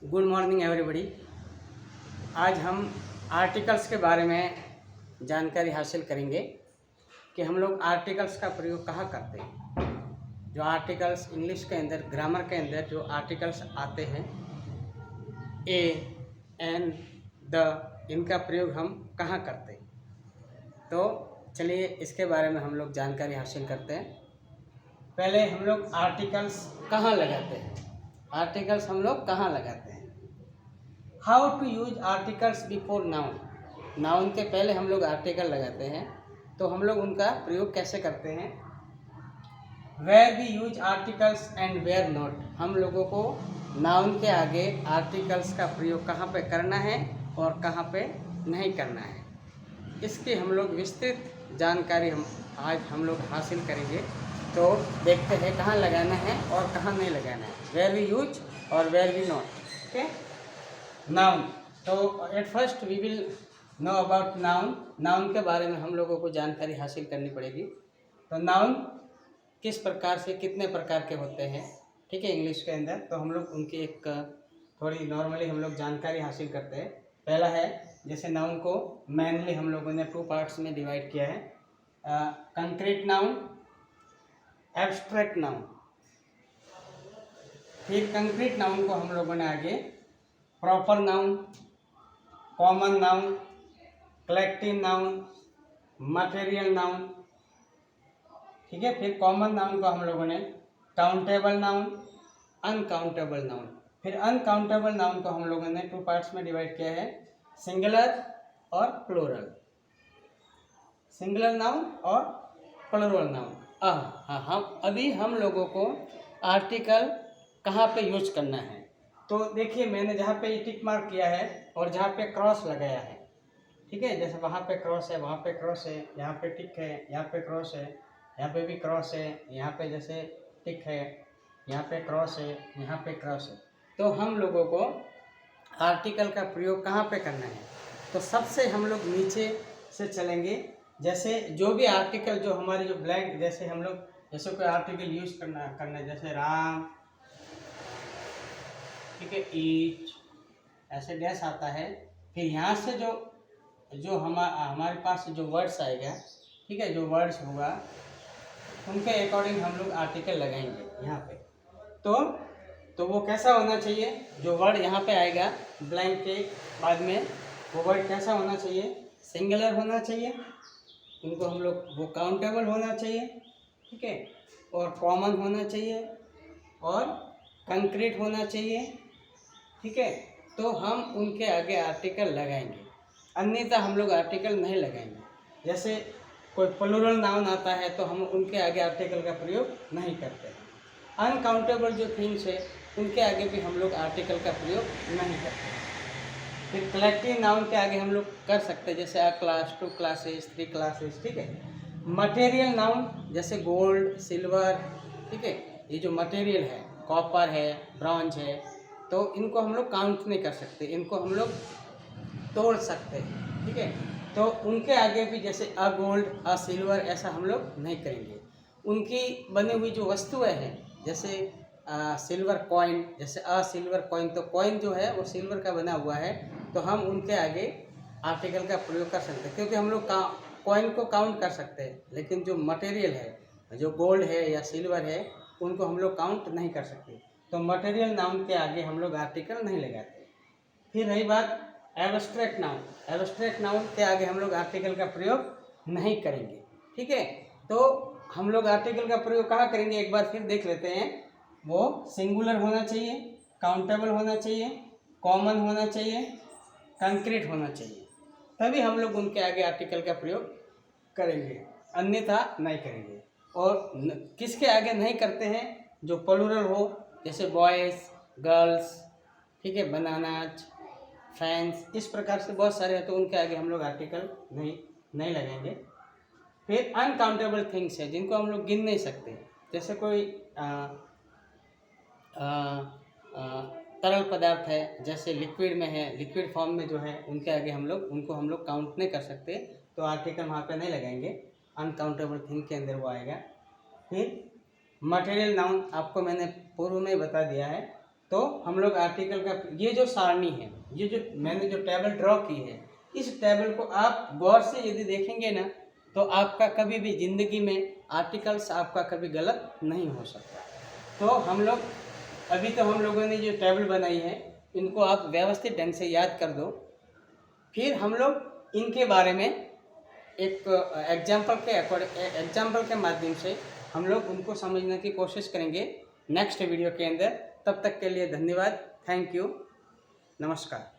Good morning everybody. आज हम articles के बारे में जानकारी हासिल करेंगे कि हम लोग आर्टिकल्स का प्रयोग कहाँ करते हैं। जो आर्टिकल्स इंग्लिश के अंदर ग्रामर के अंदर जो आर्टिकल्स आते हैं ए, एन, द, इनका प्रयोग हम कहाँ करते हैं। तो चलिए इसके बारे में हम लोग जानकारी हासिल करते हैं। पहले हम लोग आर्टिकल्स कहाँ लगाते हैं। आर्टिकल्स हम लोग कहाँ लगाते हैं। How to use articles before noun. Noun के पहले हम लोग आर्टिकल लगाते हैं, तो हम लोग उनका प्रयोग कैसे करते हैं। Where we use articles and where not. हम लोगों को नाउन के आगे आर्टिकल्स का प्रयोग कहाँ पे करना है और कहाँ पे नहीं करना है, इसकी हम लोग विस्तृत जानकारी हम लोग हासिल करेंगे। तो देखते हैं कहाँ लगाना है और कहाँ नहीं लगाना है। वेयर वी यूज और where we not. Okay, noun. तो at first we will know about noun. Noun के बारे में हम लोगों को जानकारी हासिल करनी पड़ेगी। तो नाउन किस प्रकार से कितने प्रकार के होते हैं, ठीक है, इंग्लिश के अंदर। तो हम लोग उनकी एक थोड़ी नॉर्मली हम लोग जानकारी हासिल करते हैं। पहला है, जैसे नाउन को मेनली हम लोगों ने 2 पार्ट्स में डिवाइड किया है। Concrete noun, abstract noun. फिर कंक्रीट नाउन को हम लोगों ने आगे proper noun, common noun, collective noun, material noun, ठीक है। फिर कॉमन नाउन को हम लोगों ने काउंटेबल नाउन, अनकाउंटेबल नाउन। फिर अनकाउंटेबल नाउन को हम लोगों ने 2 पार्ट्स में डिवाइड किया है, सिंगुलर और प्लूरल। सिंगुलर नाउन और प्लूरल नाउन। अभी हम लोगों को आर्टिकल कहाँ पे यूज करना है। तो देखिए, मैंने जहाँ पे टिक मार्क किया है और जहाँ पे क्रॉस लगाया है, ठीक है, जैसे वहाँ पे क्रॉस है, वहाँ पे क्रॉस है, यहाँ पे टिक है, यहाँ पे क्रॉस है, यहाँ पे भी क्रॉस है, यहाँ पे जैसे टिक है, यहाँ पे क्रॉस है, यहाँ पे क्रॉस है। तो हम लोगों को आर्टिकल का प्रयोग कहाँ पे करना है। तो सबसे हम लोग नीचे से चलेंगे। जैसे जो भी आर्टिकल जो हमारे जो ब्लैंक, जैसे हम लोग जैसे कोई आर्टिकल यूज करना जैसे राम, ठीक है, ईच, ऐसे डैश आता है। फिर यहाँ से जो हमारे पास जो वर्ड्स आएगा, ठीक है, जो वर्ड्स होगा उनके अकॉर्डिंग हम लोग आर्टिकल लगाएंगे यहाँ पे। तो वो कैसा होना चाहिए, जो वर्ड यहाँ पे आएगा ब्लैंक के बाद में, वो वर्ड कैसा होना चाहिए, सिंगुलर होना चाहिए। उनको हम लोग वो काउंटेबल होना चाहिए, ठीक है, और कॉमन होना चाहिए और कंक्रीट होना चाहिए, ठीक है। तो हम उनके आगे आर्टिकल लगाएंगे, अन्यथा हम लोग आर्टिकल नहीं लगाएंगे। जैसे कोई प्लूरल नाउन आता है तो हम उनके आगे आर्टिकल का प्रयोग नहीं करते। अनकाउंटेबल जो थिंग्स है उनके आगे भी हम लोग आर्टिकल का प्रयोग नहीं करते। फिर कलेक्टिव नाउन के आगे हम लोग कर सकते हैं, जैसे 1 क्लास, 2 क्लासेस, 3 क्लासेस, ठीक है। मटेरियल नाउन जैसे गोल्ड, सिल्वर, ठीक है, ये जो मटेरियल है, कॉपर है, ब्रॉन्ज है, तो इनको हम लोग काउंट नहीं कर सकते, इनको हम लोग तोड़ सकते हैं, ठीक है। तो उनके आगे भी जैसे अ गोल्ड, अ सिल्वर, ऐसा हम लोग नहीं करेंगे। उनकी बनी हुई जो वस्तुएं हैं, जैसे सिल्वर कॉइन, जैसे अ सिल्वर कॉइन, तो कॉइन जो है वो सिल्वर का बना हुआ है, तो हम उनके आगे आर्टिकल का प्रयोग कर सकते हैं, क्योंकि हम लोग कॉइन को काउंट कर सकते हैं, लेकिन जो मटेरियल है, जो गोल्ड है या सिल्वर है, उनको हम लोग काउंट नहीं कर सकते। तो मटेरियल नाउन के आगे हम लोग आर्टिकल नहीं लगाते। फिर रही बात एब्स्ट्रैक्ट नाउन। एब्स्ट्रैक्ट नाउन के आगे हम लोग आर्टिकल का प्रयोग नहीं करेंगे, ठीक है। तो हम लोग आर्टिकल का प्रयोग कहाँ करेंगे, एक बार फिर देख लेते हैं। वो सिंगुलर होना चाहिए, काउंटेबल होना चाहिए, कॉमन होना चाहिए, कंक्रीट होना चाहिए, तभी हम लोग उनके आगे आर्टिकल का प्रयोग करेंगे, अन्यथा नहीं करेंगे। और किसके आगे नहीं करते हैं, जो प्लूरल हो, जैसे बॉयज़, गर्ल्स, ठीक है, बनानाज, फैंस, इस प्रकार से बहुत सारे हैं, तो उनके आगे हम लोग आर्टिकल नहीं लगाएंगे। फिर अनकाउंटेबल थिंग्स है जिनको हम लोग गिन नहीं सकते, जैसे कोई तरल पदार्थ है, जैसे लिक्विड में है, लिक्विड फॉर्म में जो है, उनके आगे उनको हम लोग काउंट नहीं कर सकते, तो आर्टिकल वहाँ पे नहीं लगाएंगे। अनकाउंटेबल थिंग के अंदर वो आएगा। फिर मटेरियल नाउन आपको मैंने पूर्व में बता दिया है, तो हम लोग आर्टिकल का ये जो सारणी है, ये जो मैंने जो टेबल ड्रॉ की है, इस टेबल को आप गौर से यदि देखेंगे ना तो आपका कभी भी ज़िंदगी में आर्टिकल्स आपका कभी गलत नहीं हो सकता। तो हम लोग अभी तो हम लोगों ने जो टेबल बनाई है इनको आप व्यवस्थित ढंग से याद कर दो, फिर हम लोग इनके बारे में एक एग्जाम्पल के माध्यम से हम लोग उनको समझने की कोशिश करेंगे नेक्स्ट वीडियो के अंदर। तब तक के लिए धन्यवाद, थैंक यू, नमस्कार।